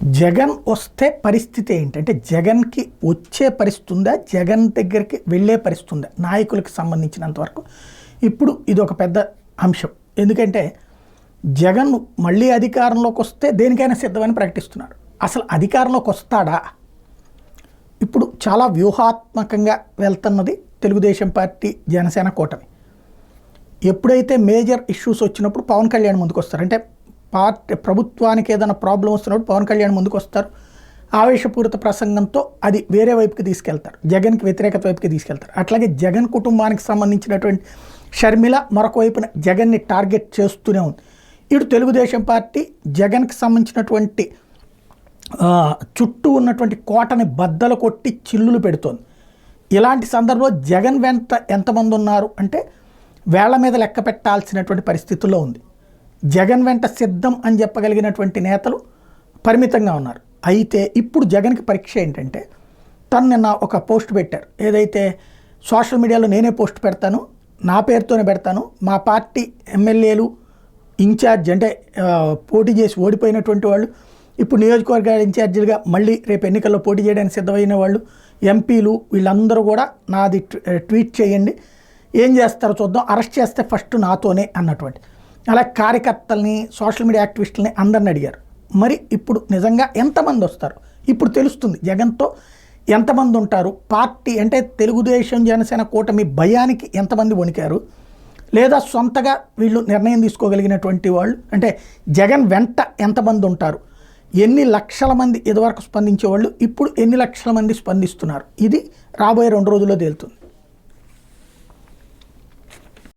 జగన్ వస్తే పరిస్థితి ఏంటంటే జగన్కి వచ్చే పరిస్థితి ఉందా, జగన్ దగ్గరికి వెళ్ళే పరిస్థితి ఉందా నాయకులకు సంబంధించినంత వరకు ఇప్పుడు ఇది ఒక పెద్ద అంశం. ఎందుకంటే జగన్ మళ్ళీ అధికారంలోకి వస్తే దేనికైనా సిద్ధమని ప్రకటిస్తున్నారు. అసలు అధికారంలోకి వస్తాడా? ఇప్పుడు చాలా వ్యూహాత్మకంగా వెళ్తున్నది తెలుగుదేశం పార్టీ జనసేన కూటమి. ఎప్పుడైతే మేజర్ ఇష్యూస్ వచ్చినప్పుడు పవన్ కళ్యాణ్ ముందుకు వస్తారు. అంటే పార్టీ ప్రభుత్వానికి ఏదైనా ప్రాబ్లం వస్తున్నప్పుడు పవన్ కళ్యాణ్ ముందుకు వస్తారు. ఆవేశపూరిత ప్రసంగంతో అది వేరే వైపుకి తీసుకెళ్తారు, జగన్కి వ్యతిరేకత వైపుకి తీసుకెళ్తారు. అట్లాగే జగన్ కుటుంబానికి సంబంధించినటువంటి షర్మిల మరొక వైపున జగన్ని టార్గెట్ చేస్తూనే ఉంది. ఇటు తెలుగుదేశం పార్టీ జగన్కి సంబంధించినటువంటి చుట్టూ ఉన్నటువంటి కోటని బద్దలు కొట్టి చిల్లులు పెడుతోంది. ఇలాంటి సందర్భంలో జగన్ వెంట ఎంతమంది ఉన్నారు అంటే వేళ్ల మీద లెక్క పెట్టాల్సినటువంటి పరిస్థితుల్లో ఉంది. జగన్ వెంట సిద్ధం అని చెప్పగలిగినటువంటి నేతలు పరిమితంగా ఉన్నారు. అయితే ఇప్పుడు జగన్కి పరీక్ష ఏంటంటే తను నిన్న ఒక పోస్ట్ పెట్టారు. ఏదైతే సోషల్ మీడియాలో నేనే పోస్ట్ పెడతాను, నా పేరుతోనే పెడతాను, మా పార్టీ ఎమ్మెల్యేలు ఇన్ఛార్జ్ అంటే పోటీ చేసి ఓడిపోయినటువంటి వాళ్ళు ఇప్పుడు నియోజకవర్గ ఇన్ఛార్జీలుగా మళ్ళీ రేపు ఎన్నికల్లో పోటీ చేయడానికి సిద్ధమైన వాళ్ళు, ఎంపీలు, వీళ్ళందరూ కూడా నాది ట్వీట్ చేయండి, ఏం చేస్తారో చూద్దాం, అరెస్ట్ చేస్తే ఫస్ట్ నాతోనే అన్నటువంటి. అలా కార్యకర్తల్ని, సోషల్ మీడియా యాక్టివిస్టులని అందరిని అడిగారు. మరి ఇప్పుడు నిజంగా ఎంతమంది వస్తారు ఇప్పుడు తెలుస్తుంది. జగన్తో ఎంతమంది ఉంటారు, పార్టీ అంటే తెలుగుదేశం జనసేన కూటమి భయానికి ఎంతమంది వణికారు, లేదా సొంతగా వీళ్ళు నిర్ణయం తీసుకోగలిగినటువంటి వాళ్ళు అంటే జగన్ వెంట ఎంతమంది ఉంటారు, ఎన్ని లక్షల మంది ఇదివరకు స్పందించేవాళ్ళు ఇప్పుడు ఎన్ని లక్షల మంది స్పందిస్తున్నారు, ఇది రాబోయే 2 రోజుల్లో తేలుతుంది.